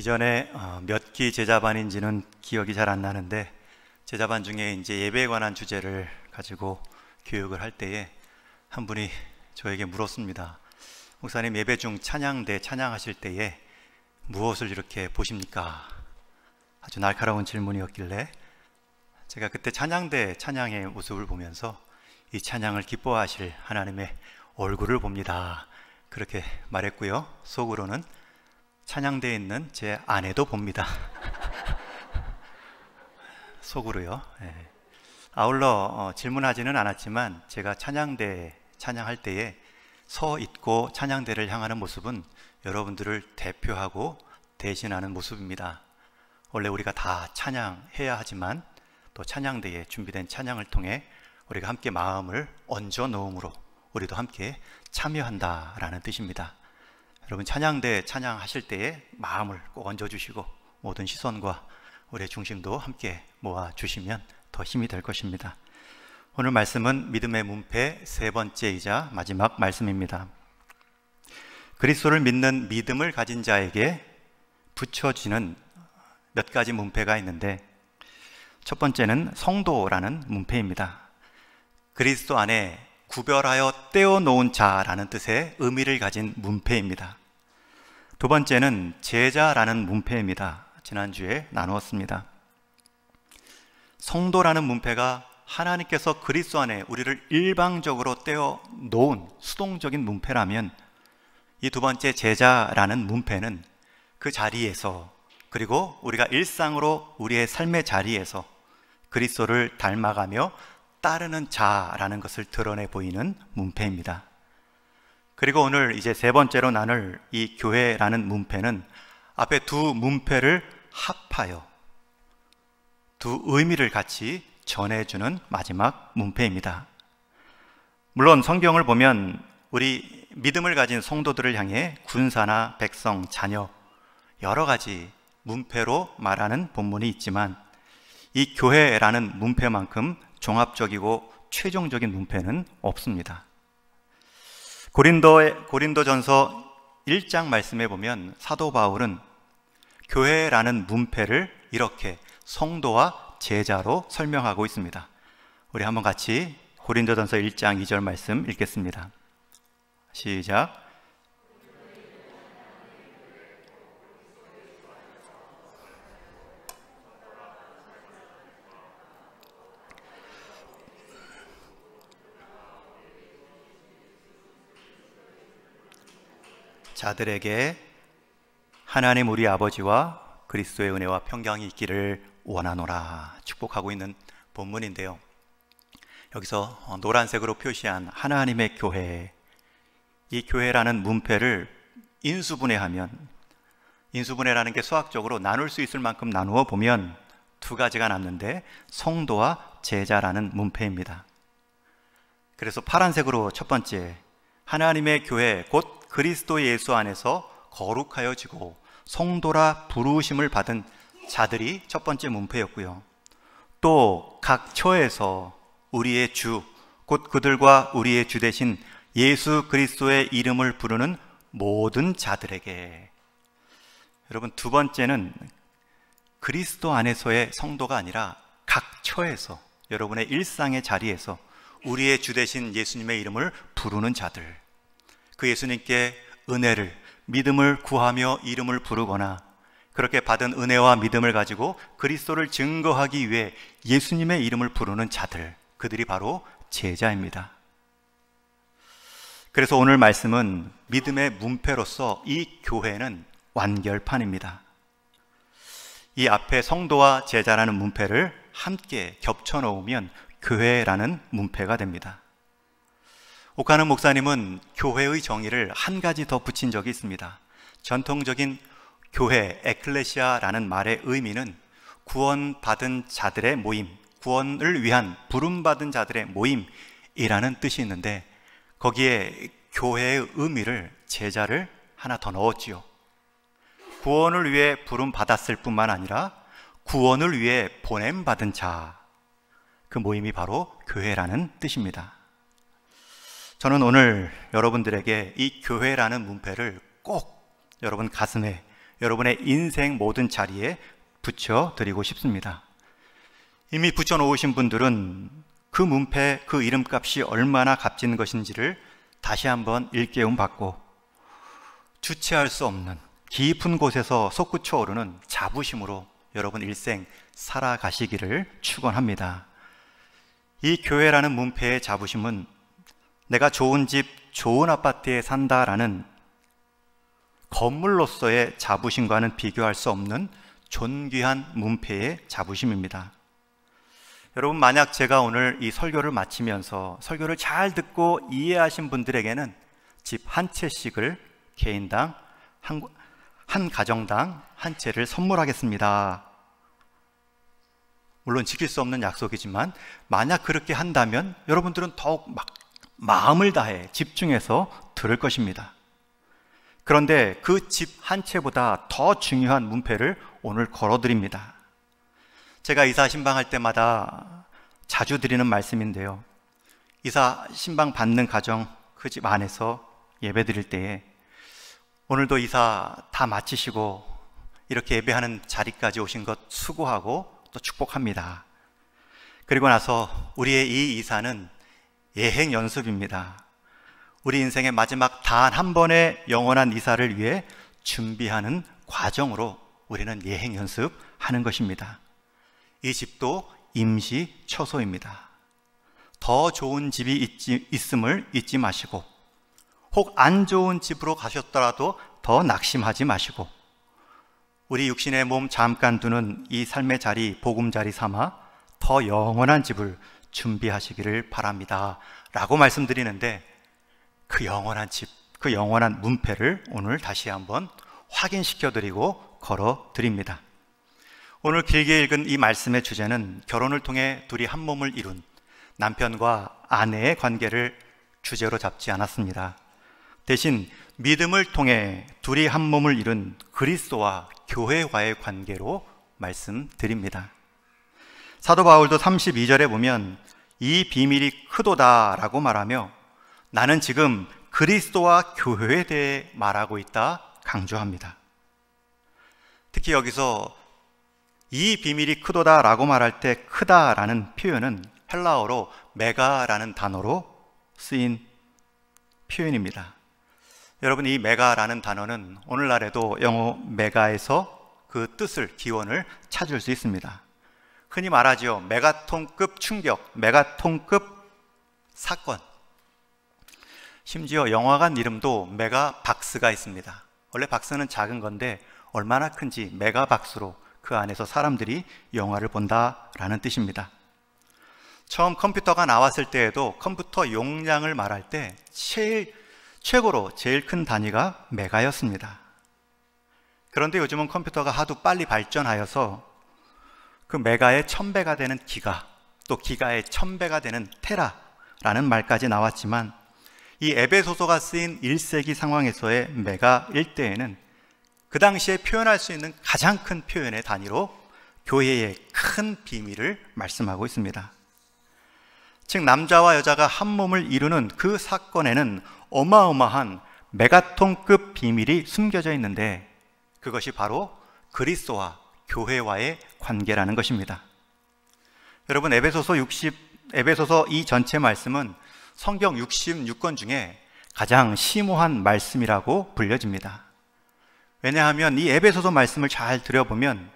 이전에 몇 기 제자반인지는 기억이 잘 안 나는데, 제자반 중에 이제 예배에 관한 주제를 가지고 교육을 할 때에 한 분이 저에게 물었습니다. 목사님, 예배 중 찬양대 찬양하실 때에 무엇을 이렇게 보십니까? 아주 날카로운 질문이었길래 제가 그때 찬양대 찬양의 모습을 보면서 이 찬양을 기뻐하실 하나님의 얼굴을 봅니다, 그렇게 말했고요. 속으로는 찬양대에 있는 제 아내도 봅니다. 속으로요. 아울러 질문하지는 않았지만 제가 찬양대 찬양할 때에 서 있고 찬양대를 향하는 모습은 여러분들을 대표하고 대신하는 모습입니다. 원래 우리가 다 찬양해야 하지만 또 찬양대에 준비된 찬양을 통해 우리가 함께 마음을 얹어 놓음으로 우리도 함께 참여한다라는 뜻입니다. 여러분, 찬양대 찬양하실 때에 마음을 꼭 얹어주시고 모든 시선과 우리의 중심도 함께 모아주시면 더 힘이 될 것입니다. 오늘 말씀은 믿음의 문패 세 번째이자 마지막 말씀입니다. 그리스도를 믿는 믿음을 가진 자에게 붙여지는 몇 가지 문패가 있는데, 첫 번째는 성도라는 문패입니다. 그리스도 안에 구별하여 떼어놓은 자라는 뜻의 의미를 가진 문패입니다. 두 번째는 제자라는 문패입니다. 지난주에 나누었습니다. 성도라는 문패가 하나님께서 그리스도 안에 우리를 일방적으로 떼어놓은 수동적인 문패라면, 이 두 번째 제자라는 문패는 그 자리에서, 그리고 우리가 일상으로 우리의 삶의 자리에서 그리스도를 닮아가며 따르는 자라는 것을 드러내 보이는 문패입니다. 그리고 오늘 이제 세 번째로 나눌 이 교회라는 문패는 앞에 두 문패를 합하여 두 의미를 같이 전해주는 마지막 문패입니다. 물론 성경을 보면 우리 믿음을 가진 성도들을 향해 군사나 백성, 자녀 여러 가지 문패로 말하는 본문이 있지만, 이 교회라는 문패만큼 종합적이고 최종적인 문패는 없습니다. 고린도전서 1장 말씀에 보면 사도 바울은 교회라는 문패를 이렇게 성도와 제자로 설명하고 있습니다. 우리 한번 같이 고린도전서 1장 2절 말씀 읽겠습니다. 시작. 자들에게 하나님 우리 아버지와 그리스도의 은혜와 평강이 있기를 원하노라, 축복하고 있는 본문인데요. 여기서 노란색으로 표시한 하나님의 교회, 이 교회라는 문패를 인수분해하면, 인수분해라는 게 수학적으로 나눌 수 있을 만큼 나누어 보면 두 가지가 남는데, 성도와 제자라는 문패입니다. 그래서 파란색으로 첫 번째, 하나님의 교회 곧 그리스도 예수 안에서 거룩하여지고 성도라 부르심을 받은 자들이 첫 번째 문패였고요. 또 각 처에서 우리의 주, 곧 그들과 우리의 주 되신 예수 그리스도의 이름을 부르는 모든 자들에게. 여러분, 두 번째는 그리스도 안에서의 성도가 아니라 각 처에서, 여러분의 일상의 자리에서 우리의 주 되신 예수님의 이름을 부르는 자들, 그 예수님께 은혜를, 믿음을 구하며 이름을 부르거나 그렇게 받은 은혜와 믿음을 가지고 그리스도를 증거하기 위해 예수님의 이름을 부르는 자들, 그들이 바로 제자입니다. 그래서 오늘 말씀은 믿음의 문패로서 이 교회는 완결판입니다. 이 앞에 성도와 제자라는 문패를 함께 겹쳐 놓으면 교회라는 문패가 됩니다. 옥하는 목사님은 교회의 정의를 한 가지 더 붙인 적이 있습니다. 전통적인 교회, 에클레시아라는 말의 의미는 구원받은 자들의 모임, 구원을 위한 부름받은 자들의 모임이라는 뜻이 있는데, 거기에 교회의 의미를, 제자를 하나 더 넣었지요. 구원을 위해 부름받았을 뿐만 아니라 구원을 위해 보냄받은 자, 그 모임이 바로 교회라는 뜻입니다. 저는 오늘 여러분들에게 이 교회라는 문패를 꼭 여러분 가슴에, 여러분의 인생 모든 자리에 붙여드리고 싶습니다. 이미 붙여놓으신 분들은 그 문패, 그 이름값이 얼마나 값진 것인지를 다시 한번 일깨움 받고 주체할 수 없는 깊은 곳에서 솟구쳐 오르는 자부심으로 여러분 일생 살아가시기를 축원합니다. 이 교회라는 문패의 자부심은 내가 좋은 집, 좋은 아파트에 산다라는 건물로서의 자부심과는 비교할 수 없는 존귀한 문패의 자부심입니다. 여러분, 만약 제가 오늘 이 설교를 마치면서 설교를 잘 듣고 이해하신 분들에게는 집 한 채씩을 개인당 한 가정당 한 채를 선물하겠습니다. 물론 지킬 수 없는 약속이지만 만약 그렇게 한다면 여러분들은 더욱 마음을 다해 집중해서 들을 것입니다. 그런데 그 집 한 채보다 더 중요한 문패를 오늘 걸어드립니다. 제가 이사 신방할 때마다 자주 드리는 말씀인데요, 이사 신방 받는 가정 그 집 안에서 예배 드릴 때에 오늘도 이사 다 마치시고 이렇게 예배하는 자리까지 오신 것 수고하고 또 축복합니다. 그리고 나서 우리의 이 이사는 예행 연습입니다. 우리 인생의 마지막 단 한 번의 영원한 이사를 위해 준비하는 과정으로 우리는 예행 연습하는 것입니다. 이 집도 임시 처소입니다. 더 좋은 집이 있음을 잊지 마시고, 혹 안 좋은 집으로 가셨더라도 더 낙심하지 마시고, 우리 육신의 몸 잠깐 두는 이 삶의 자리, 보금자리 삼아 더 영원한 집을 준비하시기를 바랍니다 라고 말씀드리는데, 그 영원한 집, 그 영원한 문패를 오늘 다시 한번 확인시켜드리고 걸어드립니다. 오늘 길게 읽은 이 말씀의 주제는 결혼을 통해 둘이 한 몸을 이룬 남편과 아내의 관계를 주제로 잡지 않았습니다. 대신 믿음을 통해 둘이 한 몸을 이룬 그리스도와 교회와의 관계로 말씀드립니다. 사도 바울도 32절에 보면 이 비밀이 크도다 라고 말하며 나는 지금 그리스도와 교회에 대해 말하고 있다 강조합니다. 특히 여기서 이 비밀이 크도다 라고 말할 때 크다라는 표현은 헬라어로 메가라는 단어로 쓰인 표현입니다. 여러분, 이 메가라는 단어는 오늘날에도 영어 메가에서 그 뜻을, 기원을 찾을 수 있습니다. 흔히 말하죠. 메가톤급 충격, 메가톤급 사건. 심지어 영화관 이름도 메가박스가 있습니다. 원래 박스는 작은 건데 얼마나 큰지 메가박스로 그 안에서 사람들이 영화를 본다라는 뜻입니다. 처음 컴퓨터가 나왔을 때에도 컴퓨터 용량을 말할 때 최고로 제일 큰 단위가 메가였습니다. 그런데 요즘은 컴퓨터가 하도 빨리 발전하여서 그 메가의 1000배가 되는 기가, 또 기가의 1000배가 되는 테라라는 말까지 나왔지만, 이 에베소서가 쓰인 1세기 상황에서의 메가 1대에는 그 당시에 표현할 수 있는 가장 큰 표현의 단위로 교회의 큰 비밀을 말씀하고 있습니다. 즉, 남자와 여자가 한 몸을 이루는 그 사건에는 어마어마한 메가톤급 비밀이 숨겨져 있는데, 그것이 바로 그리스도와 교회와의 관계라는 것입니다. 여러분, 에베소서 이 전체 말씀은 성경 66권 중에 가장 심오한 말씀이라고 불려집니다. 왜냐하면 이 에베소서 말씀을 잘 들여보면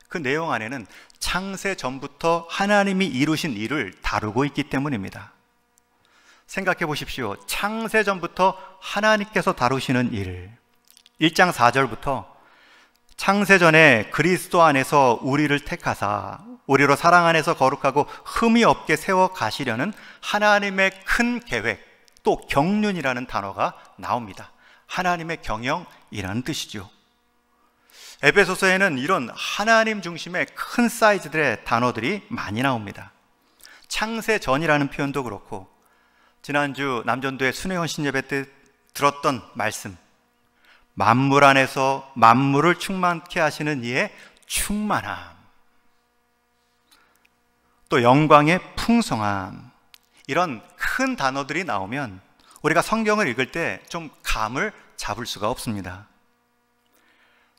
그 내용 안에는 창세 전부터 하나님이 이루신 일을 다루고 있기 때문입니다. 생각해 보십시오. 창세 전부터 하나님께서 다루시는 일, 1장 4절부터 창세 전에 그리스도 안에서 우리를 택하사 우리로 사랑 안에서 거룩하고 흠이 없게 세워 가시려는 하나님의 큰 계획, 또 경륜이라는 단어가 나옵니다. 하나님의 경영이라는 뜻이죠. 에베소서에는 이런 하나님 중심의 큰 사이즈들의 단어들이 많이 나옵니다. 창세 전이라는 표현도 그렇고, 지난주 남전도의 순회원 신예배 때 들었던 말씀, 만물 안에서 만물을 충만케 하시는 이의 충만함, 또 영광의 풍성함, 이런 큰 단어들이 나오면 우리가 성경을 읽을 때 좀 감을 잡을 수가 없습니다.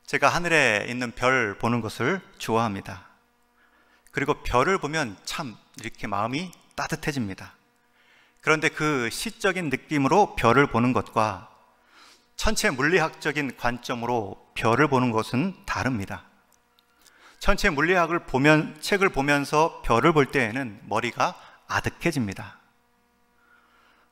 제가 하늘에 있는 별 보는 것을 좋아합니다. 그리고 별을 보면 참 이렇게 마음이 따뜻해집니다. 그런데 그 시적인 느낌으로 별을 보는 것과 천체 물리학적인 관점으로 별을 보는 것은 다릅니다. 천체 물리학을 책을 보면서 별을 볼 때에는 머리가 아득해집니다.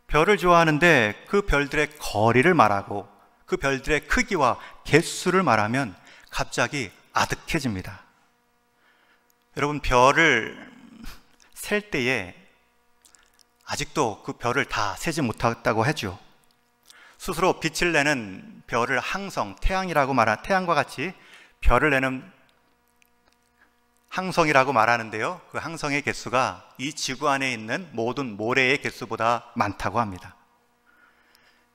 별을 좋아하는데 그 별들의 거리를 말하고 그 별들의 크기와 개수를 말하면 갑자기 아득해집니다. 여러분, 별을 셀 때에 아직도 그 별을 다 세지 못했다고 하죠. 스스로 빛을 내는 별을 항성, 태양과 같이 별을 내는 항성이라고 말하는데요, 그 항성의 개수가 이 지구 안에 있는 모든 모래의 개수보다 많다고 합니다.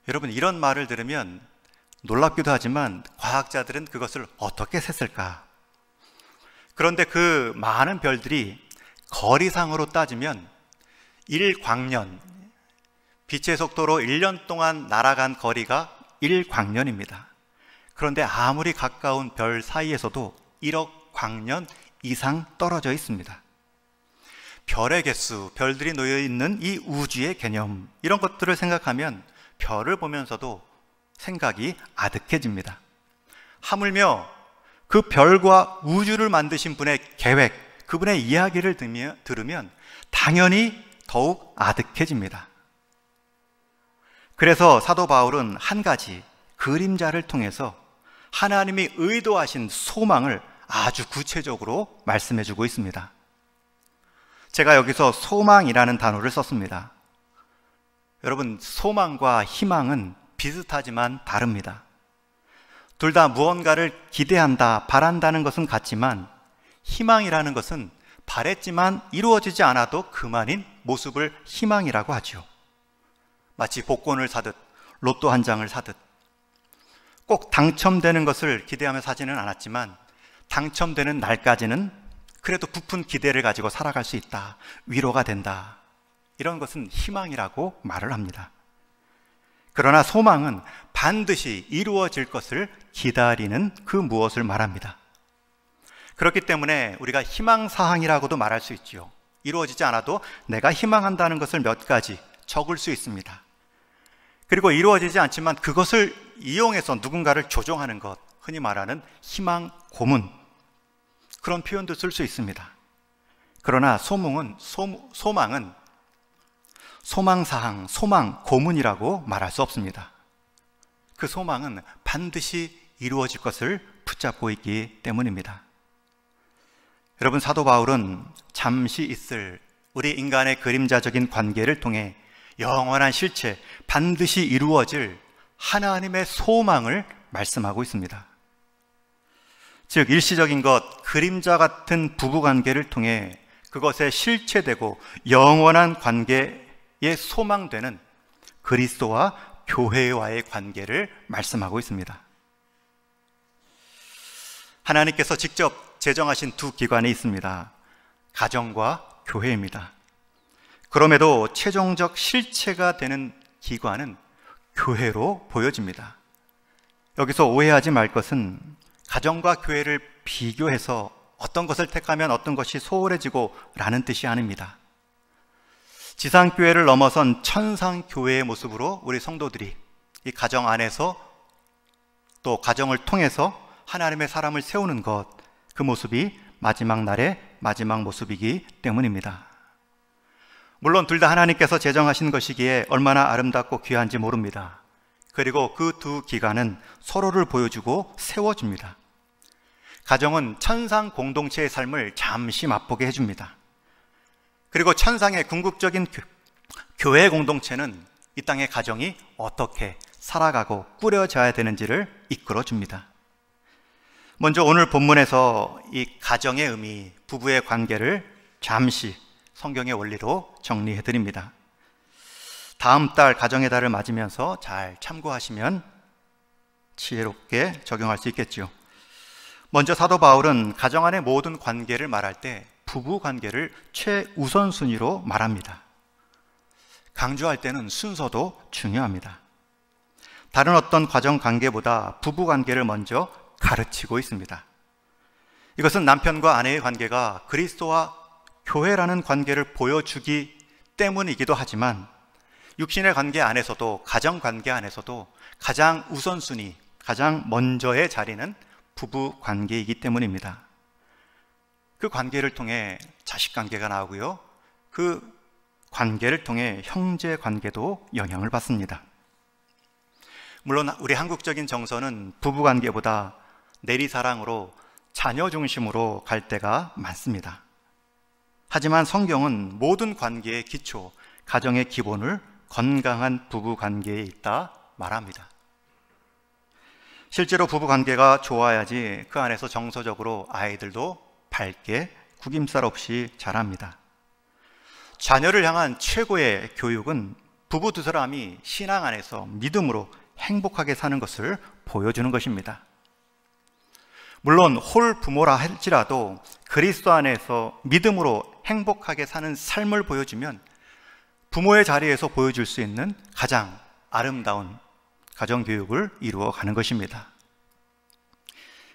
여러분, 이런 말을 들으면 놀랍기도 하지만 과학자들은 그것을 어떻게 셌을까? 그런데 그 많은 별들이 거리상으로 따지면 1광년, 빛의 속도로 1년 동안 날아간 거리가 1광년입니다. 그런데 아무리 가까운 별 사이에서도 1억 광년 이상 떨어져 있습니다. 별의 개수, 별들이 놓여 있는 이 우주의 개념, 이런 것들을 생각하면 별을 보면서도 생각이 아득해집니다. 하물며 그 별과 우주를 만드신 분의 계획, 그분의 이야기를 들으면 당연히 더욱 아득해집니다. 그래서 사도 바울은 한 가지 그림자를 통해서 하나님이 의도하신 소망을 아주 구체적으로 말씀해 주고 있습니다. 제가 여기서 소망이라는 단어를 썼습니다. 여러분, 소망과 희망은 비슷하지만 다릅니다. 둘 다 무언가를 기대한다, 바란다는 것은 같지만 희망이라는 것은 바랬지만 이루어지지 않아도 그만인 모습을 희망이라고 하죠. 마치 복권을 사듯 로또 한 장을 사듯 꼭 당첨되는 것을 기대하며 사지는 않았지만 당첨되는 날까지는 그래도 부푼 기대를 가지고 살아갈 수 있다, 위로가 된다, 이런 것은 희망이라고 말을 합니다. 그러나 소망은 반드시 이루어질 것을 기다리는 그 무엇을 말합니다. 그렇기 때문에 우리가 희망사항이라고도 말할 수 있지요. 이루어지지 않아도 내가 희망한다는 것을 몇 가지 적을 수 있습니다. 그리고 이루어지지 않지만 그것을 이용해서 누군가를 조종하는 것, 흔히 말하는 희망 고문, 그런 표현도 쓸 수 있습니다. 그러나 소망은 소망사항, 소망 고문이라고 말할 수 없습니다. 그 소망은 반드시 이루어질 것을 붙잡고 있기 때문입니다. 여러분, 사도 바울은 잠시 있을 우리 인간의 그림자적인 관계를 통해 영원한 실체, 반드시 이루어질 하나님의 소망을 말씀하고 있습니다. 즉, 일시적인 것, 그림자 같은 부부관계를 통해 그것에 실체되고 영원한 관계에 소망되는 그리스도와 교회와의 관계를 말씀하고 있습니다. 하나님께서 직접 제정하신 두 기관이 있습니다. 가정과 교회입니다. 그럼에도 최종적 실체가 되는 기관은 교회로 보여집니다. 여기서 오해하지 말 것은 가정과 교회를 비교해서 어떤 것을 택하면 어떤 것이 소홀해지고 라는 뜻이 아닙니다. 지상교회를 넘어선 천상교회의 모습으로 우리 성도들이 이 가정 안에서 또 가정을 통해서 하나님의 사람을 세우는 것, 그 모습이 마지막 날의 마지막 모습이기 때문입니다. 물론 둘 다 하나님께서 제정하신 것이기에 얼마나 아름답고 귀한지 모릅니다. 그리고 그 두 기관은 서로를 보여주고 세워줍니다. 가정은 천상 공동체의 삶을 잠시 맛보게 해줍니다. 그리고 천상의 궁극적인 교회 공동체는 이 땅의 가정이 어떻게 살아가고 꾸려져야 되는지를 이끌어줍니다. 먼저 오늘 본문에서 이 가정의 의미, 부부의 관계를 잠시 성경의 원리로 정리해드립니다. 다음 달 가정의 달을 맞으면서 잘 참고하시면 지혜롭게 적용할 수 있겠죠. 먼저 사도 바울은 가정 안의 모든 관계를 말할 때 부부 관계를 최우선순위로 말합니다. 강조할 때는 순서도 중요합니다. 다른 어떤 가정 관계보다 부부 관계를 먼저 가르치고 있습니다. 이것은 남편과 아내의 관계가 그리스도와 교회라는 관계를 보여주기 때문이기도 하지만 육신의 관계 안에서도, 가정 관계 안에서도 가장 우선순위, 가장 먼저의 자리는 부부 관계이기 때문입니다. 그 관계를 통해 자식 관계가 나오고요, 그 관계를 통해 형제 관계도 영향을 받습니다. 물론 우리 한국적인 정서는 부부 관계보다 내리사랑으로 자녀 중심으로 갈 때가 많습니다. 하지만 성경은 모든 관계의 기초, 가정의 기본을 건강한 부부 관계에 있다 말합니다. 실제로 부부 관계가 좋아야지 그 안에서 정서적으로 아이들도 밝게 구김살 없이 자랍니다. 자녀를 향한 최고의 교육은 부부 두 사람이 신앙 안에서 믿음으로 행복하게 사는 것을 보여주는 것입니다. 물론 홀 부모라 할지라도 그리스도 안에서 믿음으로 행복하게 사는 삶을 보여주면 부모의 자리에서 보여줄 수 있는 가장 아름다운 가정교육을 이루어 가는 것입니다.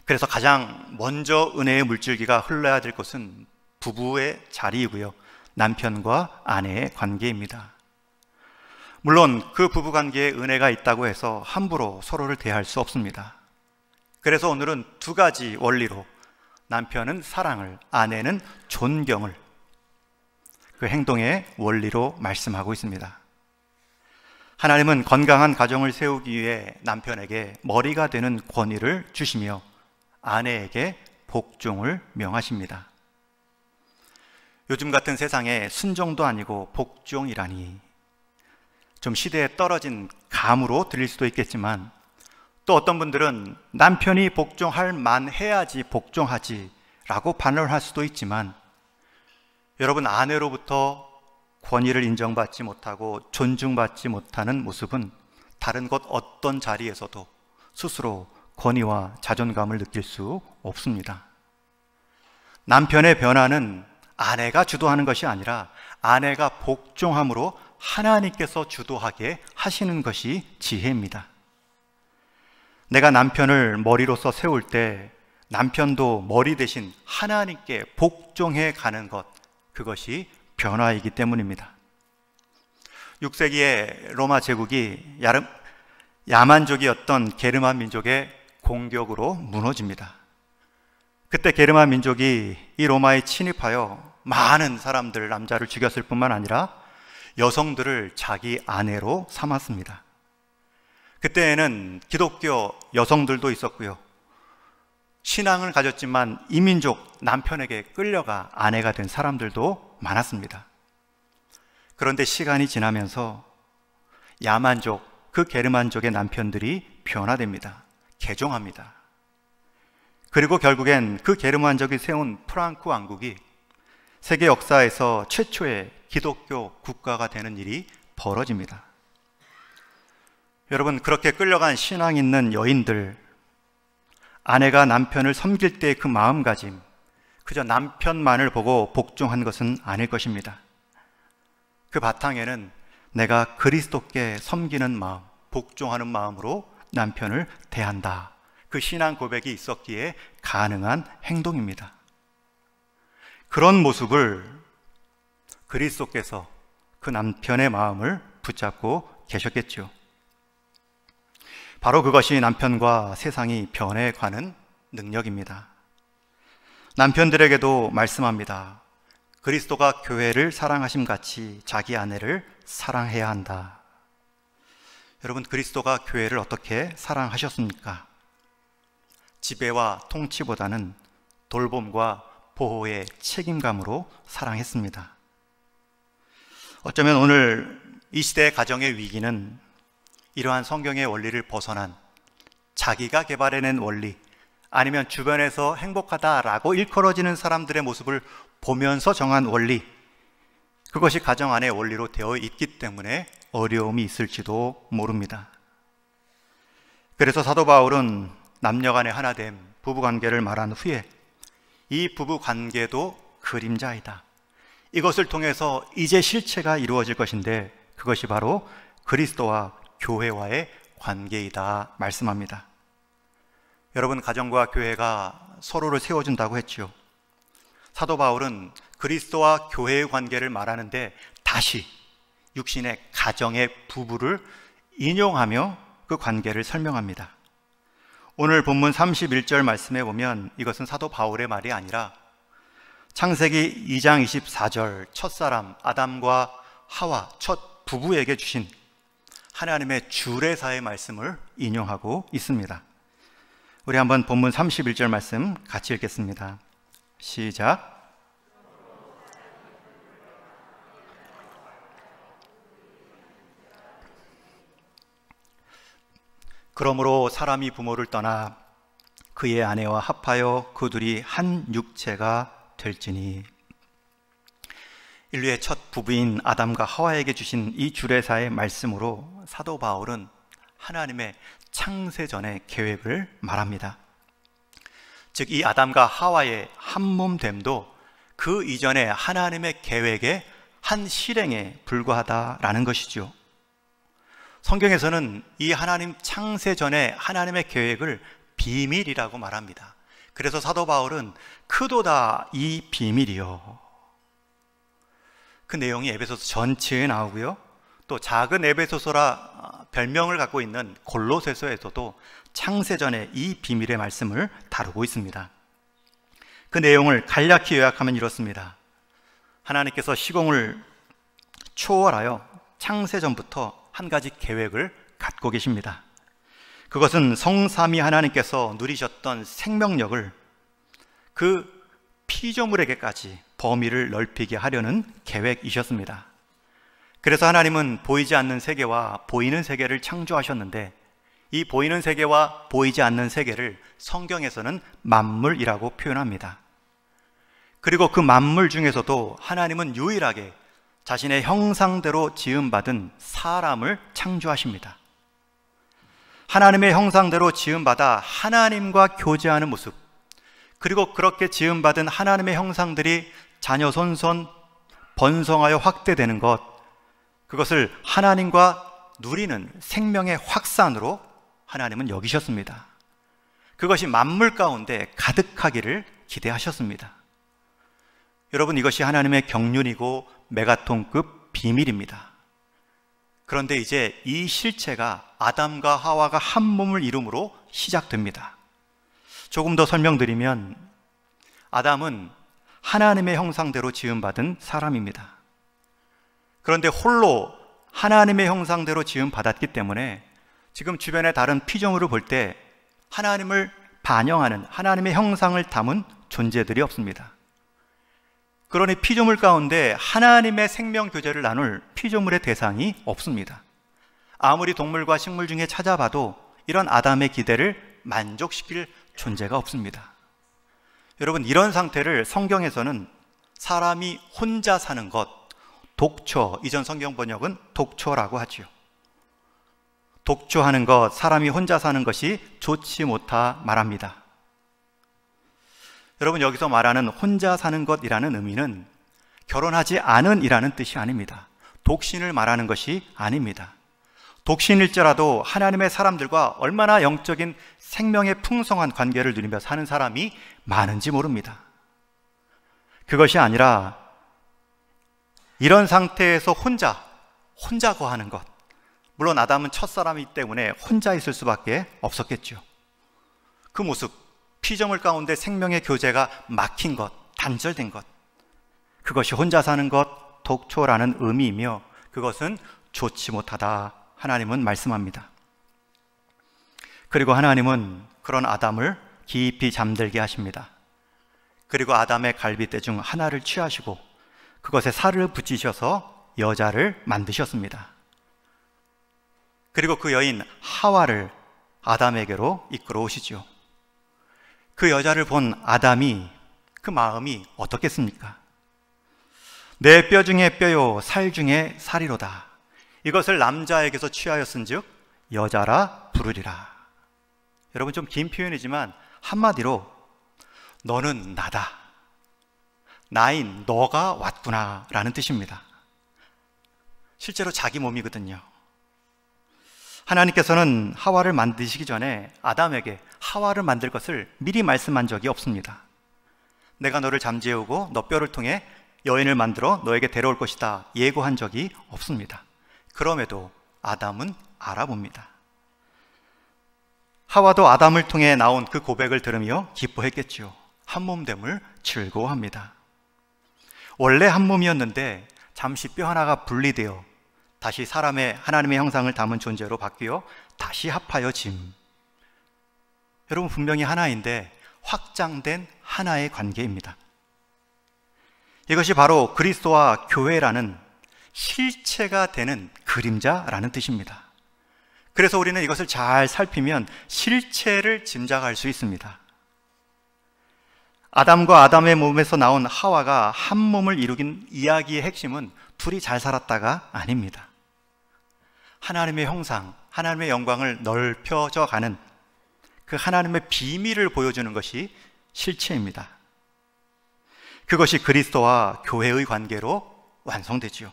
그래서 가장 먼저 은혜의 물줄기가 흘러야 될 것은 부부의 자리이고요, 남편과 아내의 관계입니다. 물론 그 부부관계에 은혜가 있다고 해서 함부로 서로를 대할 수 없습니다. 그래서 오늘은 두 가지 원리로 남편은 사랑을, 아내는 존경을, 그 행동의 원리로 말씀하고 있습니다. 하나님은 건강한 가정을 세우기 위해 남편에게 머리가 되는 권위를 주시며 아내에게 복종을 명하십니다. 요즘 같은 세상에 순종도 아니고 복종이라니 좀 시대에 떨어진 감으로 들릴 수도 있겠지만, 또 어떤 분들은 남편이 복종할 만해야지 복종하지 라고 반론할 수도 있지만, 여러분, 아내로부터 권위를 인정받지 못하고 존중받지 못하는 모습은 다른 것 어떤 자리에서도 스스로 권위와 자존감을 느낄 수 없습니다. 남편의 변화는 아내가 주도하는 것이 아니라 아내가 복종함으로 하나님께서 주도하게 하시는 것이 지혜입니다. 내가 남편을 머리로서 세울 때 남편도 머리 대신 하나님께 복종해 가는 것, 그것이 변화이기 때문입니다. 6세기에 로마 제국이 야만족이었던 게르만 민족의 공격으로 무너집니다. 그때 게르만 민족이 이 로마에 침입하여 많은 사람들, 남자를 죽였을 뿐만 아니라 여성들을 자기 아내로 삼았습니다. 그때에는 기독교 여성들도 있었고요, 신앙을 가졌지만 이민족 남편에게 끌려가 아내가 된 사람들도 많았습니다. 그런데 시간이 지나면서 야만족, 그 게르만족의 남편들이 변화됩니다. 개종합니다. 그리고 결국엔 그 게르만족이 세운 프랑크 왕국이 세계 역사에서 최초의 기독교 국가가 되는 일이 벌어집니다. 여러분, 그렇게 끌려간 신앙 있는 여인들, 아내가 남편을 섬길 때의 그 마음가짐, 그저 남편만을 보고 복종한 것은 아닐 것입니다. 그 바탕에는 내가 그리스도께 섬기는 마음, 복종하는 마음으로 남편을 대한다, 그 신앙 고백이 있었기에 가능한 행동입니다. 그런 모습을 그리스도께서 그 남편의 마음을 붙잡고 계셨겠죠. 바로 그것이 남편과 세상이 변해가는 능력입니다. 남편들에게도 말씀합니다. 그리스도가 교회를 사랑하심 같이 자기 아내를 사랑해야 한다. 여러분, 그리스도가 교회를 어떻게 사랑하셨습니까? 지배와 통치보다는 돌봄과 보호의 책임감으로 사랑했습니다. 어쩌면 오늘 이 시대의 가정의 위기는 이러한 성경의 원리를 벗어난 자기가 개발해낸 원리, 아니면 주변에서 행복하다라고 일컬어지는 사람들의 모습을 보면서 정한 원리, 그것이 가정 안의 원리로 되어 있기 때문에 어려움이 있을지도 모릅니다. 그래서 사도 바울은 남녀간의 하나됨, 부부관계를 말한 후에 이 부부관계도 그림자이다, 이것을 통해서 이제 실체가 이루어질 것인데 그것이 바로 그리스도와 교회와의 관계이다 말씀합니다. 여러분, 가정과 교회가 서로를 세워준다고 했죠. 사도 바울은 그리스도와 교회의 관계를 말하는데 다시 육신의 가정의 부부를 인용하며 그 관계를 설명합니다. 오늘 본문 31절 말씀에 보면 이것은 사도 바울의 말이 아니라 창세기 2장 24절 첫사람 아담과 하와 첫 부부에게 주신 하나님의 주례사의 말씀을 인용하고 있습니다. 우리 한번 본문 31절 말씀 같이 읽겠습니다. 시작. 그러므로 사람이 부모를 떠나 그의 아내와 합하여 그 둘이 한 육체가 될지니. 인류의 첫 부부인 아담과 하와에게 주신 이 주례사의 말씀으로 사도 바울은 하나님의 창세전의 계획을 말합니다. 즉, 이 아담과 하와의 한 몸됨도 그 이전에 하나님의 계획의 한 실행에 불과하다라는 것이죠. 성경에서는 이 하나님 창세전의 하나님의 계획을 비밀이라고 말합니다. 그래서 사도 바울은 크도다 이 비밀이요, 그 내용이 에베소서 전체에 나오고요, 또 작은 에베소서라 별명을 갖고 있는 골로새서에서도 창세전의 이 비밀의 말씀을 다루고 있습니다. 그 내용을 간략히 요약하면 이렇습니다. 하나님께서 시공을 초월하여 창세전부터 한 가지 계획을 갖고 계십니다. 그것은 성삼위 하나님께서 누리셨던 생명력을 그 피조물에게까지 범위를 넓히게 하려는 계획이셨습니다. 그래서 하나님은 보이지 않는 세계와 보이는 세계를 창조하셨는데, 이 보이는 세계와 보이지 않는 세계를 성경에서는 만물이라고 표현합니다. 그리고 그 만물 중에서도 하나님은 유일하게 자신의 형상대로 지음받은 사람을 창조하십니다. 하나님의 형상대로 지음받아 하나님과 교제하는 모습, 그리고 그렇게 지음받은 하나님의 형상들이 자녀 손손 번성하여 확대되는 것, 그것을 하나님과 누리는 생명의 확산으로 하나님은 여기셨습니다. 그것이 만물 가운데 가득하기를 기대하셨습니다. 여러분, 이것이 하나님의 경륜이고 메가톤급 비밀입니다. 그런데 이제 이 실체가 아담과 하와가 한 몸을 이룸으로 시작됩니다. 조금 더 설명드리면, 아담은 하나님의 형상대로 지음받은 사람입니다. 그런데 홀로 하나님의 형상대로 지음받았기 때문에 지금 주변의 다른 피조물을 볼 때 하나님을 반영하는, 하나님의 형상을 담은 존재들이 없습니다. 그러니 피조물 가운데 하나님의 생명 교제를 나눌 피조물의 대상이 없습니다. 아무리 동물과 식물 중에 찾아봐도 이런 아담의 기대를 만족시킬 존재가 없습니다. 여러분, 이런 상태를 성경에서는 사람이 혼자 사는 것, 독초, 이전 성경 번역은 독초라고 하지요. 독초하는 것, 사람이 혼자 사는 것이 좋지 못하 말합니다. 여러분, 여기서 말하는 혼자 사는 것이라는 의미는 결혼하지 않은 이라는 뜻이 아닙니다. 독신을 말하는 것이 아닙니다. 독신일지라도 하나님의 사람들과 얼마나 영적인 생명의 풍성한 관계를 누리며 사는 사람이 많은지 모릅니다. 그것이 아니라 이런 상태에서 혼자 거하는 것, 물론 아담은 첫사람이기 때문에 혼자 있을 수밖에 없었겠죠. 그 모습, 피조물 가운데 생명의 교제가 막힌 것, 단절된 것, 그것이 혼자 사는 것, 독초라는 의미이며 그것은 좋지 못하다 하나님은 말씀합니다. 그리고 하나님은 그런 아담을 깊이 잠들게 하십니다. 그리고 아담의 갈비뼈 중 하나를 취하시고 그것에 살을 붙이셔서 여자를 만드셨습니다. 그리고 그 여인 하와를 아담에게로 이끌어 오시죠. 그 여자를 본 아담이, 그 마음이 어떻겠습니까? 내 뼈 중에 뼈요 살 중에 살이로다. 이것을 남자에게서 취하였은즉 여자라 부르리라. 여러분, 좀 긴 표현이지만 한마디로 너는 나다, 나인 너가 왔구나 라는 뜻입니다. 실제로 자기 몸이거든요. 하나님께서는 하와를 만드시기 전에 아담에게 하와를 만들 것을 미리 말씀한 적이 없습니다. 내가 너를 잠재우고 너 뼈를 통해 여인을 만들어 너에게 데려올 것이다 예고한 적이 없습니다. 그럼에도 아담은 알아봅니다. 하와도 아담을 통해 나온 그 고백을 들으며 기뻐했겠지요. 한몸됨을 즐거워합니다. 원래 한 몸이었는데 잠시 뼈 하나가 분리되어 다시 하나님의 형상을 담은 존재로 바뀌어 다시 합하여 짐. 여러분, 분명히 하나인데 확장된 하나의 관계입니다. 이것이 바로 그리스도와 교회라는 실체가 되는 그림자라는 뜻입니다. 그래서 우리는 이것을 잘 살피면 실체를 짐작할 수 있습니다. 아담과 아담의 몸에서 나온 하와가 한 몸을 이루긴 이야기의 핵심은 둘이 잘 살았다가 아닙니다. 하나님의 형상, 하나님의 영광을 넓혀져 가는 그 하나님의 비밀을 보여주는 것이 실체입니다. 그것이 그리스도와 교회의 관계로 완성되지요.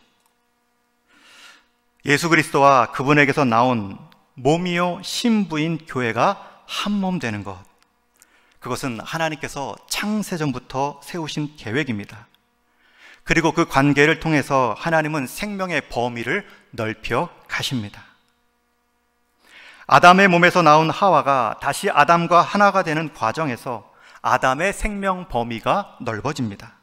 예수 그리스도와 그분에게서 나온 몸이요 신부인 교회가 한 몸 되는 것, 그것은 하나님께서 창세전부터 세우신 계획입니다. 그리고 그 관계를 통해서 하나님은 생명의 범위를 넓혀 가십니다. 아담의 몸에서 나온 하와가 다시 아담과 하나가 되는 과정에서 아담의 생명 범위가 넓어집니다.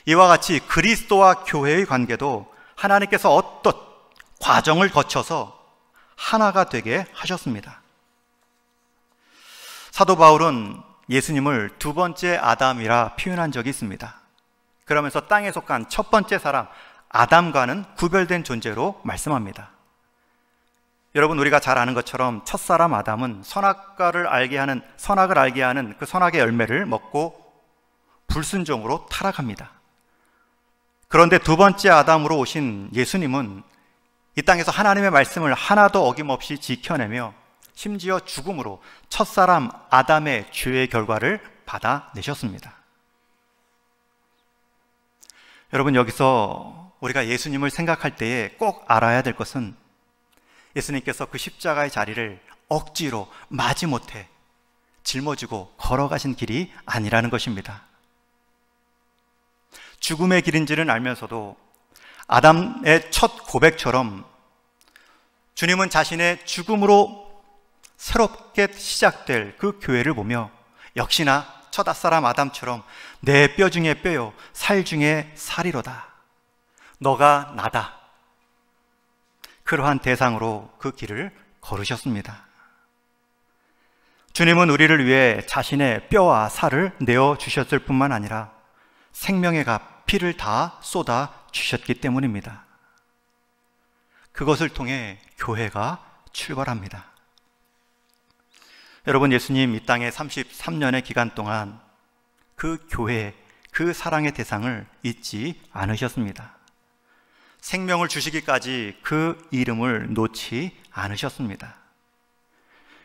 이와 같이 그리스도와 교회의 관계도 하나님께서 어떤 과정을 거쳐서 하나가 되게 하셨습니다. 사도 바울은 예수님을 두 번째 아담이라 표현한 적이 있습니다. 그러면서 땅에 속한 첫 번째 사람 아담과는 구별된 존재로 말씀합니다. 여러분, 우리가 잘 아는 것처럼 첫사람 아담은 선악을 알게 하는 그 선악의 열매를 먹고 불순종으로 타락합니다. 그런데 두 번째 아담으로 오신 예수님은 이 땅에서 하나님의 말씀을 하나도 어김없이 지켜내며 심지어 죽음으로 첫사람 아담의 죄의 결과를 받아내셨습니다. 여러분, 여기서 우리가 예수님을 생각할 때에 꼭 알아야 될 것은 예수님께서 그 십자가의 자리를 억지로 마지못해 짊어지고 걸어가신 길이 아니라는 것입니다. 죽음의 길인지는 알면서도 아담의 첫 고백처럼 주님은 자신의 죽음으로 새롭게 시작될 그 교회를 보며 역시나 첫사람 아담처럼 내 뼈 중에 뼈요 살 중에 살이로다, 너가 나다, 그러한 대상으로 그 길을 걸으셨습니다. 주님은 우리를 위해 자신의 뼈와 살을 내어주셨을 뿐만 아니라 생명의 값, 피를 다 쏟아 주셨기 때문입니다. 그것을 통해 교회가 출발합니다. 여러분, 예수님 이 땅에 33년의 기간 동안 그 교회, 그 사랑의 대상을 잊지 않으셨습니다. 생명을 주시기까지 그 이름을 놓지 않으셨습니다.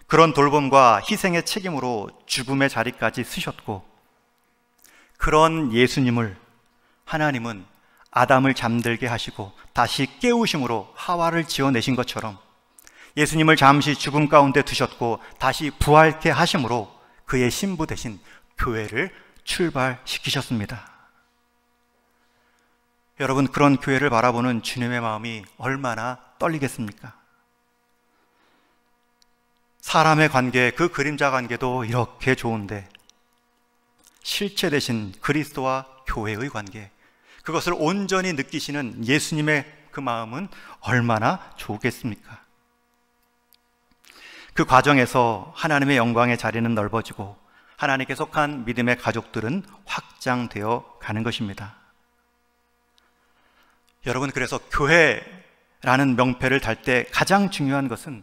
그런 돌봄과 희생의 책임으로 죽음의 자리까지 쓰셨고, 그런 예수님을 하나님은 아담을 잠들게 하시고 다시 깨우심으로 하와를 지어내신 것처럼 예수님을 잠시 죽음 가운데 두셨고 다시 부활케 하심으로 그의 신부 대신 교회를 출발시키셨습니다. 여러분, 그런 교회를 바라보는 주님의 마음이 얼마나 떨리겠습니까? 사람의 관계, 그 그림자 관계도 이렇게 좋은데 실체 되신 그리스도와 교회의 관계, 그것을 온전히 느끼시는 예수님의 그 마음은 얼마나 좋겠습니까? 그 과정에서 하나님의 영광의 자리는 넓어지고 하나님께 속한 믿음의 가족들은 확장되어 가는 것입니다. 여러분, 그래서 교회라는 명패를 달 때 가장 중요한 것은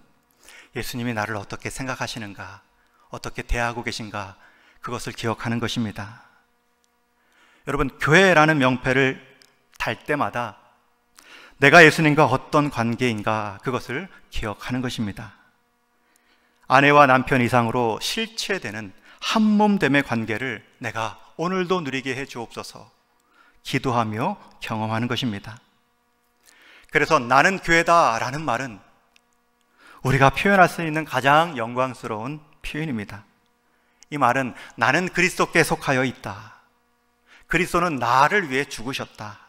예수님이 나를 어떻게 생각하시는가, 어떻게 대하고 계신가, 그것을 기억하는 것입니다. 여러분, 교회라는 명패를 달 때마다 내가 예수님과 어떤 관계인가, 그것을 기억하는 것입니다. 아내와 남편 이상으로 실체되는 한몸됨의 관계를 내가 오늘도 누리게 해 주옵소서 기도하며 경험하는 것입니다. 그래서 나는 교회다 라는 말은 우리가 표현할 수 있는 가장 영광스러운 표현입니다. 이 말은 나는 그리스도께 속하여 있다. 그리스도는 나를 위해 죽으셨다.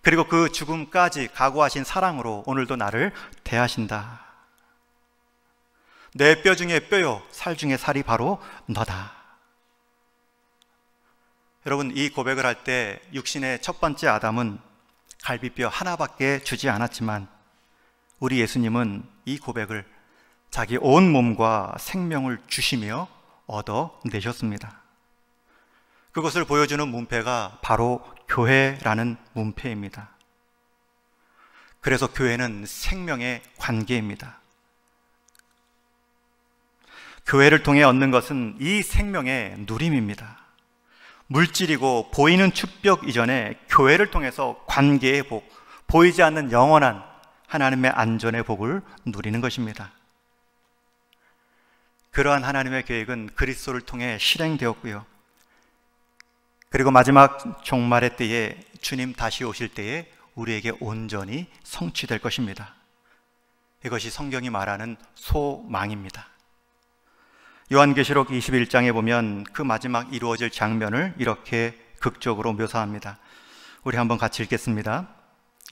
그리고 그 죽음까지 각오하신 사랑으로 오늘도 나를 대하신다. 내 뼈 중에 뼈요, 살 중에 살이 바로 너다. 여러분, 이 고백을 할 때 육신의 첫 번째 아담은 갈비뼈 하나밖에 주지 않았지만 우리 예수님은 이 고백을 자기 온 몸과 생명을 주시며 얻어내셨습니다. 그것을 보여주는 문패가 바로 교회라는 문패입니다. 그래서 교회는 생명의 관계입니다. 교회를 통해 얻는 것은 이 생명의 누림입니다. 물질이고 보이는 축복 이전에 교회를 통해서 관계의 복, 보이지 않는 영원한 하나님의 안전의 복을 누리는 것입니다. 그러한 하나님의 계획은 그리스도를 통해 실행되었고요. 그리고 마지막 종말의 때에 주님 다시 오실 때에 우리에게 온전히 성취될 것입니다. 이것이 성경이 말하는 소망입니다. 요한계시록 21장에 보면 그 마지막 이루어질 장면을 이렇게 극적으로 묘사합니다. 우리 한번 같이 읽겠습니다.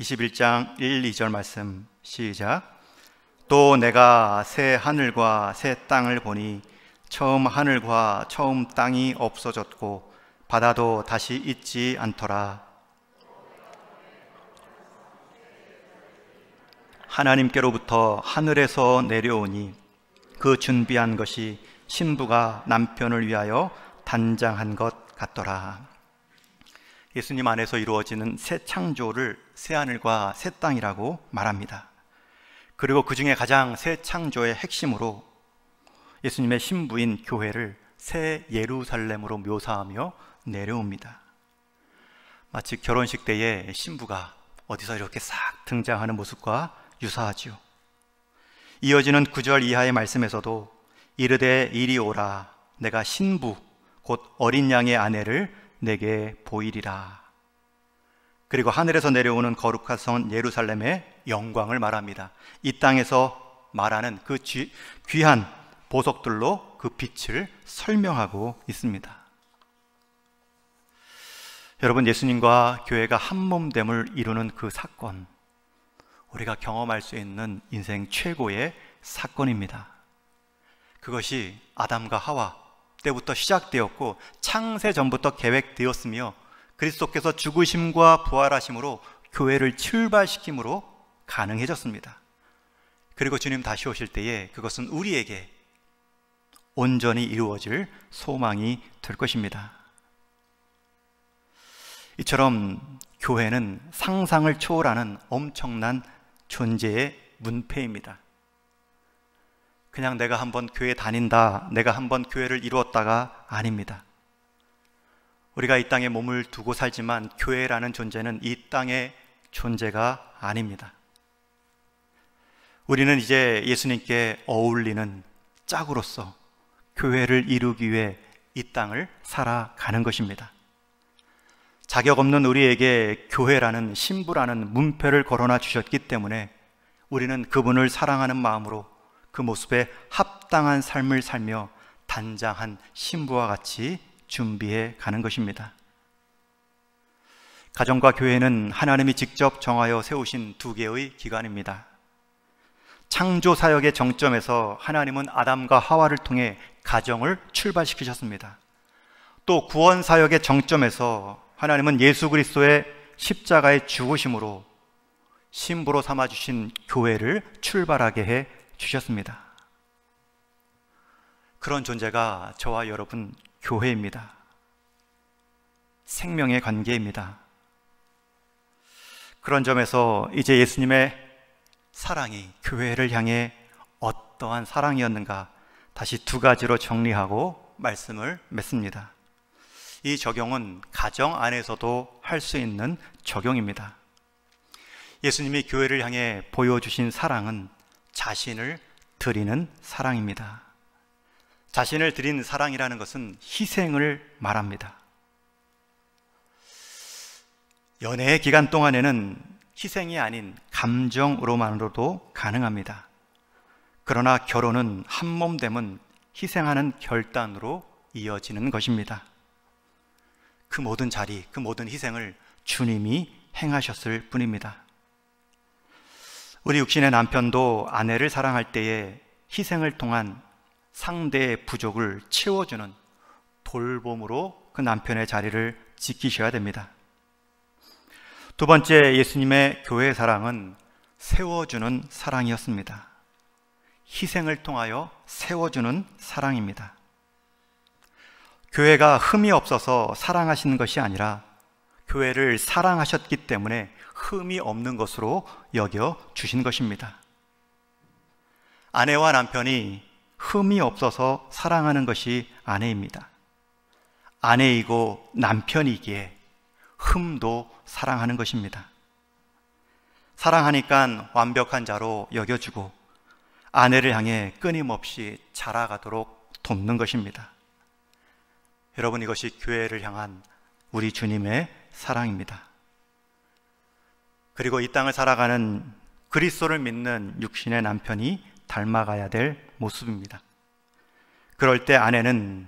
21장 1, 2절 말씀 시작. 또 내가 새 하늘과 새 땅을 보니 처음 하늘과 처음 땅이 없어졌고 바다도 다시 있지 않더라. 하나님께로부터 하늘에서 내려오니 그 준비한 것이 신부가 남편을 위하여 단장한 것 같더라. 예수님 안에서 이루어지는 새 창조를 새 하늘과 새 땅이라고 말합니다. 그리고 그 중에 가장 새 창조의 핵심으로 예수님의 신부인 교회를 새 예루살렘으로 묘사하며 내려옵니다. 마치 결혼식 때에 신부가 어디서 이렇게 싹 등장하는 모습과 유사하죠. 이어지는 9절 이하의 말씀에서도 이르되 이리 오라, 내가 신부 곧 어린 양의 아내를 내게 보이리라. 그리고 하늘에서 내려오는 거룩한 성 예루살렘의 영광을 말합니다. 이 땅에서 말하는 그 귀한 보석들로 그 빛을 설명하고 있습니다. 여러분, 예수님과 교회가 한몸됨을 이루는 그 사건, 우리가 경험할 수 있는 인생 최고의 사건입니다. 그것이 아담과 하와 때부터 시작되었고 창세 전부터 계획되었으며 그리스도께서 죽으심과 부활하심으로 교회를 출발시킴으로 가능해졌습니다. 그리고 주님 다시 오실 때에 그것은 우리에게 온전히 이루어질 소망이 될 것입니다. 이처럼 교회는 상상을 초월하는 엄청난 존재의 문패입니다. 그냥 내가 한번 교회 다닌다, 내가 한번 교회를 이루었다가 아닙니다. 우리가 이 땅에 몸을 두고 살지만 교회라는 존재는 이 땅의 존재가 아닙니다. 우리는 이제 예수님께 어울리는 짝으로서 교회를 이루기 위해 이 땅을 살아가는 것입니다. 자격 없는 우리에게 교회라는 신부라는 문패를 걸어놔 주셨기 때문에 우리는 그분을 사랑하는 마음으로 그 모습에 합당한 삶을 살며 단장한 신부와 같이 준비해 가는 것입니다. 가정과 교회는 하나님이 직접 정하여 세우신 두 개의 기관입니다. 창조 사역의 정점에서 하나님은 아담과 하와를 통해 가정을 출발시키셨습니다. 또 구원 사역의 정점에서 하나님은 예수 그리스도의 십자가의 죽으심으로 신부로 삼아주신 교회를 출발하게 해 주셨습니다. 그런 존재가 저와 여러분 교회입니다. 생명의 관계입니다. 그런 점에서 이제 예수님의 사랑이 교회를 향해 어떠한 사랑이었는가 다시 두 가지로 정리하고 말씀을 맺습니다. 이 적용은 가정 안에서도 할 수 있는 적용입니다. 예수님이 교회를 향해 보여주신 사랑은 자신을 드리는 사랑입니다. 자신을 드린 사랑이라는 것은 희생을 말합니다. 연애의 기간 동안에는 희생이 아닌 감정으로만으로도 가능합니다. 그러나 결혼은 한몸됨은 희생하는 결단으로 이어지는 것입니다. 그 모든 자리, 그 모든 희생을 주님이 행하셨을 뿐입니다. 우리 육신의 남편도 아내를 사랑할 때에 희생을 통한 상대의 부족을 채워주는 돌봄으로 그 남편의 자리를 지키셔야 됩니다. 두 번째, 예수님의 교회 사랑은 세워주는 사랑이었습니다. 희생을 통하여 세워주는 사랑입니다. 교회가 흠이 없어서 사랑하시는 것이 아니라 교회를 사랑하셨기 때문에 흠이 없는 것으로 여겨 주신 것입니다. 아내와 남편이 흠이 없어서 사랑하는 것이 아내입니다. 아내이고 남편이기에 흠도 사랑하는 것입니다. 사랑하니까 완벽한 자로 여겨주고 아내를 향해 끊임없이 자라가도록 돕는 것입니다. 여러분, 이것이 교회를 향한 우리 주님의 사랑입니다. 그리고 이 땅을 살아가는 그리스도를 믿는 육신의 남편이 닮아가야 될 모습입니다. 그럴 때 아내는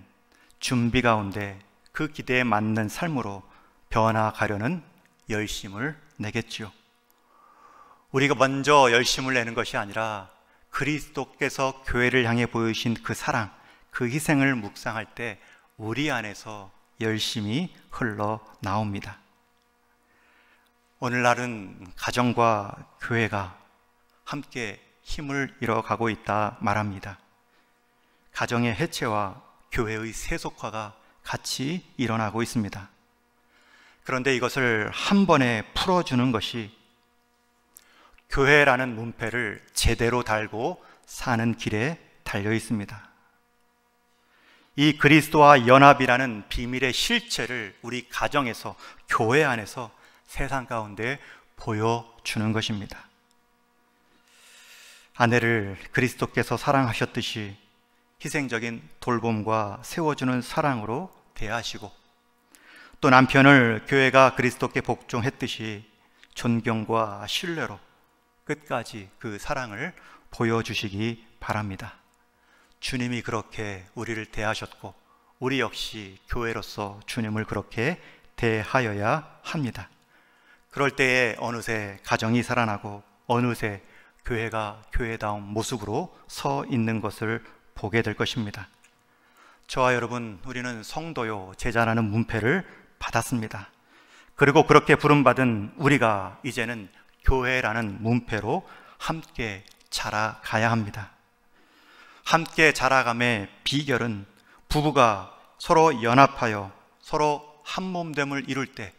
준비 가운데 그 기대에 맞는 삶으로 변화가려는 열심을 내겠지요. 우리가 먼저 열심을 내는 것이 아니라 그리스도께서 교회를 향해 보이신 그 사랑, 그 희생을 묵상할 때 우리 안에서 열심이 흘러나옵니다. 오늘날은 가정과 교회가 함께 힘을 잃어가고 있다 말합니다. 가정의 해체와 교회의 세속화가 같이 일어나고 있습니다. 그런데 이것을 한 번에 풀어주는 것이 교회라는 문패를 제대로 달고 사는 길에 달려 있습니다. 이 그리스도와 연합이라는 비밀의 실체를 우리 가정에서, 교회 안에서 세상 가운데 보여주는 것입니다. 아내를 그리스도께서 사랑하셨듯이 희생적인 돌봄과 세워주는 사랑으로 대하시고, 또 남편을 교회가 그리스도께 복종했듯이 존경과 신뢰로 끝까지 그 사랑을 보여주시기 바랍니다. 주님이 그렇게 우리를 대하셨고 우리 역시 교회로서 주님을 그렇게 대하여야 합니다. 그럴 때에 어느새 가정이 살아나고 어느새 교회가 교회다운 모습으로 서 있는 것을 보게 될 것입니다. 저와 여러분, 우리는 성도요 제자라는 문패를 받았습니다. 그리고 그렇게 부름받은 우리가 이제는 교회라는 문패로 함께 자라가야 합니다. 함께 자라감의 비결은 부부가 서로 연합하여 서로 한몸됨을 이룰 때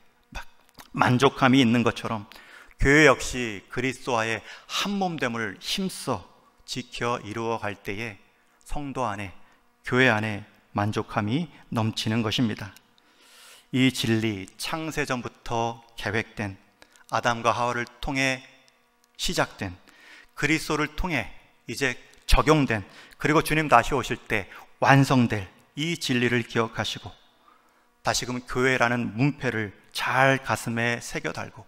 만족함이 있는 것처럼 교회 역시 그리스도와의 한몸됨을 힘써 지켜 이루어갈 때에 성도 안에, 교회 안에 만족함이 넘치는 것입니다. 이 진리, 창세전부터 계획된, 아담과 하와를 통해 시작된, 그리스도를 통해 이제 적용된, 그리고 주님 다시 오실 때 완성될 이 진리를 기억하시고 다시금 교회라는 문패를 잘 가슴에 새겨 달고,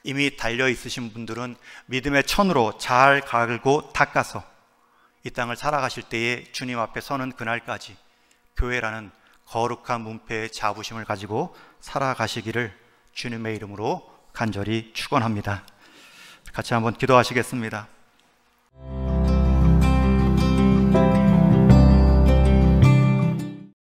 이미 달려 있으신 분들은 믿음의 천으로 잘 갈고 닦아서 이 땅을 살아가실 때에 주님 앞에 서는 그날까지 교회라는 거룩한 문패의 자부심을 가지고 살아가시기를 주님의 이름으로 간절히 축원합니다. 같이 한번 기도하시겠습니다.